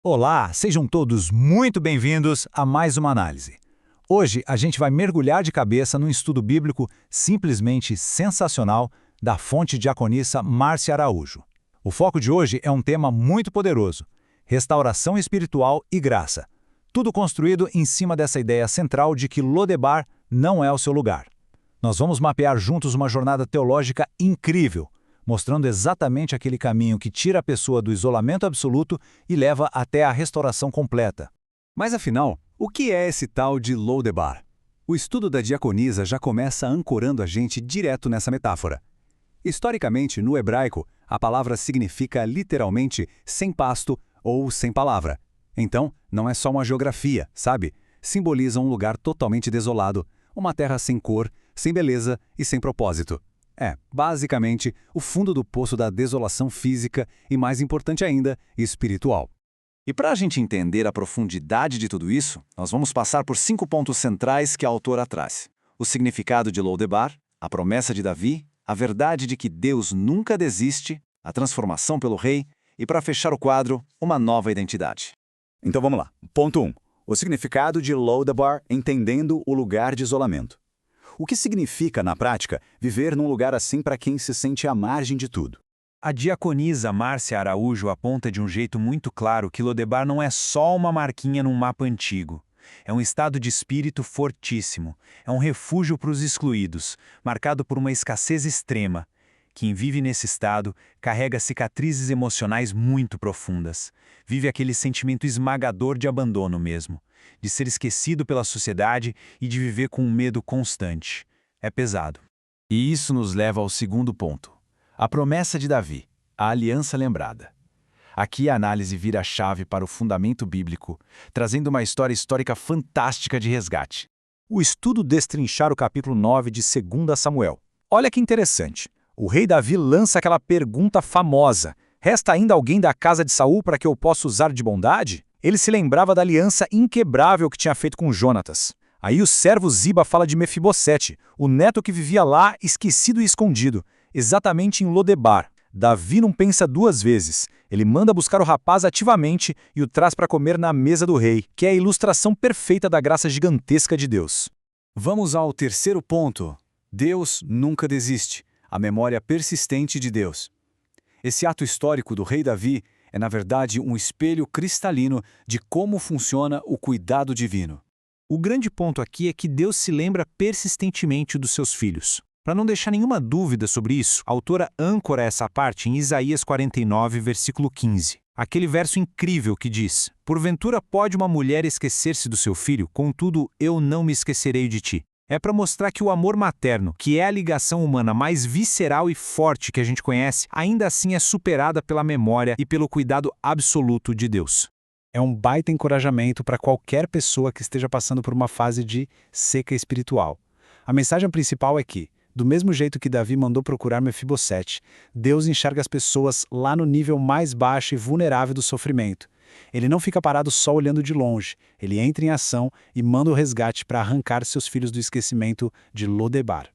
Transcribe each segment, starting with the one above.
Olá, sejam todos muito bem-vindos a mais uma análise. Hoje a gente vai mergulhar de cabeça num estudo bíblico simplesmente sensacional da fonte diaconissa Márcia Araújo. O foco de hoje é um tema muito poderoso: restauração espiritual e graça. Tudo construído em cima dessa ideia central de que Lodebar não é o seu lugar. Nós vamos mapear juntos uma jornada teológica incrível, mostrando exatamente aquele caminho que tira a pessoa do isolamento absoluto e leva até a restauração completa. Mas afinal, o que é esse tal de Lodebar? O estudo da diaconisa já começa ancorando a gente direto nessa metáfora. Historicamente, no hebraico, a palavra significa literalmente sem pasto ou sem palavra. Então, não é só uma geografia, sabe? Simboliza um lugar totalmente desolado, uma terra sem cor, sem beleza e sem propósito. É, basicamente, o fundo do poço da desolação física e, mais importante ainda, espiritual. E para a gente entender a profundidade de tudo isso, nós vamos passar por 5 pontos centrais que a autora traz: o significado de Lodebar, a promessa de Davi, a verdade de que Deus nunca desiste, a transformação pelo rei e, para fechar o quadro, uma nova identidade. Então vamos lá. Ponto 1. O significado de Lodebar, entendendo o lugar de isolamento. O que significa, na prática, viver num lugar assim para quem se sente à margem de tudo? A diaconisa Márcia Araújo aponta de um jeito muito claro que Lodebar não é só uma marquinha num mapa antigo. É um estado de espírito fortíssimo. É um refúgio para os excluídos, marcado por uma escassez extrema. Quem vive nesse estado carrega cicatrizes emocionais muito profundas. Vive aquele sentimento esmagador de abandono mesmo, de ser esquecido pela sociedade e de viver com um medo constante. É pesado. E isso nos leva ao segundo ponto: a promessa de Davi, a aliança lembrada. Aqui a análise vira a chave para o fundamento bíblico, trazendo uma história histórica fantástica de resgate. O estudo destrinchar o capítulo 9 de 2 Samuel. Olha que interessante. O rei Davi lança aquela pergunta famosa: resta ainda alguém da casa de Saul para que eu possa usar de bondade? Ele se lembrava da aliança inquebrável que tinha feito com Jonatas. Aí o servo Ziba fala de Mefibosete, o neto que vivia lá esquecido e escondido, exatamente em Lodebar. Davi não pensa duas vezes. Ele manda buscar o rapaz ativamente e o traz para comer na mesa do rei, que é a ilustração perfeita da graça gigantesca de Deus. Vamos ao terceiro ponto. Deus nunca desiste. A memória persistente de Deus. Esse ato histórico do rei Davi é, na verdade, um espelho cristalino de como funciona o cuidado divino. O grande ponto aqui é que Deus se lembra persistentemente dos seus filhos. Para não deixar nenhuma dúvida sobre isso, a autora âncora essa parte em Isaías 49, versículo 15. Aquele verso incrível que diz: "Porventura pode uma mulher esquecer-se do seu filho, contudo eu não me esquecerei de ti." É para mostrar que o amor materno, que é a ligação humana mais visceral e forte que a gente conhece, ainda assim é superada pela memória e pelo cuidado absoluto de Deus. É um baita encorajamento para qualquer pessoa que esteja passando por uma fase de seca espiritual. A mensagem principal é que, do mesmo jeito que Davi mandou procurar Mefibosete, Deus enxerga as pessoas lá no nível mais baixo e vulnerável do sofrimento. Ele não fica parado só olhando de longe, ele entra em ação e manda o resgate para arrancar seus filhos do esquecimento de Lodebar.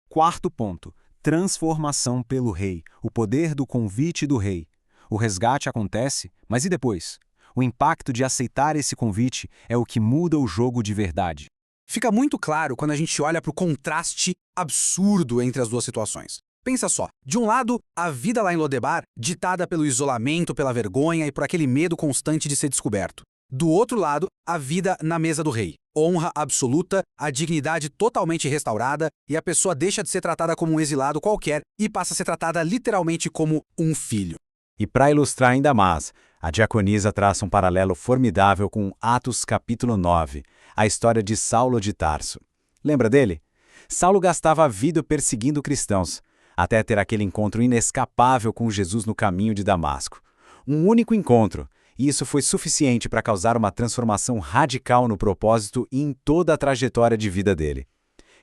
Quarto ponto: transformação pelo rei, o poder do convite do rei. O resgate acontece, mas e depois? O impacto de aceitar esse convite é o que muda o jogo de verdade. Fica muito claro quando a gente olha para o contraste absurdo entre as duas situações. Pensa só, de um lado, a vida lá em Lodebar, ditada pelo isolamento, pela vergonha e por aquele medo constante de ser descoberto. Do outro lado, a vida na mesa do rei. Honra absoluta, a dignidade totalmente restaurada e a pessoa deixa de ser tratada como um exilado qualquer e passa a ser tratada literalmente como um filho. E para ilustrar ainda mais, a diaconisa traça um paralelo formidável com Atos capítulo 9, a história de Saulo de Tarso. Lembra dele? Saulo gastava a vida perseguindo cristãos, até ter aquele encontro inescapável com Jesus no caminho de Damasco. Um único encontro, e isso foi suficiente para causar uma transformação radical no propósito e em toda a trajetória de vida dele.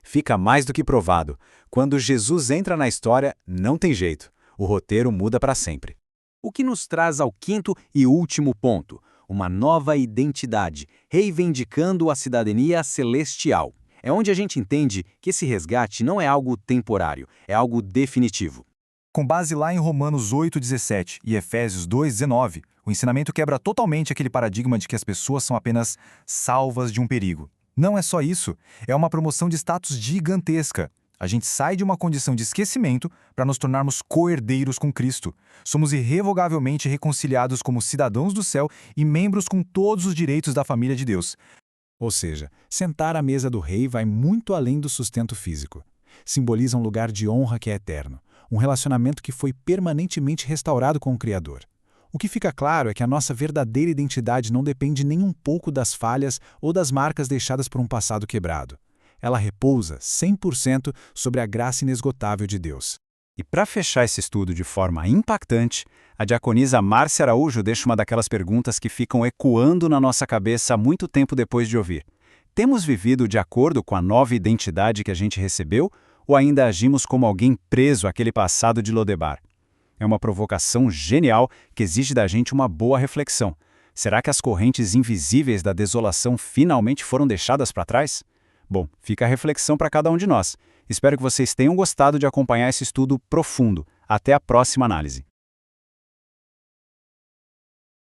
Fica mais do que provado, quando Jesus entra na história, não tem jeito, o roteiro muda para sempre. O que nos traz ao quinto e último ponto: uma nova identidade, reivindicando a cidadania celestial. É onde a gente entende que esse resgate não é algo temporário, é algo definitivo. Com base lá em Romanos 8,17 e Efésios 2,19, O ensinamento quebra totalmente aquele paradigma de que as pessoas são apenas salvas de um perigo. Não é só isso, é uma promoção de status gigantesca. A gente sai de uma condição de esquecimento para nos tornarmos co-herdeiros com Cristo. Somos irrevogavelmente reconciliados como cidadãos do céu e membros com todos os direitos da família de Deus. Ou seja, sentar à mesa do rei vai muito além do sustento físico. Simboliza um lugar de honra que é eterno, um relacionamento que foi permanentemente restaurado com o Criador. O que fica claro é que a nossa verdadeira identidade não depende nem um pouco das falhas ou das marcas deixadas por um passado quebrado. Ela repousa 100% sobre a graça inesgotável de Deus. E para fechar esse estudo de forma impactante, a diaconisa Márcia Araújo deixa uma daquelas perguntas que ficam ecoando na nossa cabeça há muito tempo depois de ouvir. Temos vivido de acordo com a nova identidade que a gente recebeu ou ainda agimos como alguém preso àquele passado de Lodebar? É uma provocação genial que exige da gente uma boa reflexão. Será que as correntes invisíveis da desolação finalmente foram deixadas para trás? Bom, fica a reflexão para cada um de nós. Espero que vocês tenham gostado de acompanhar esse estudo profundo. Até a próxima análise.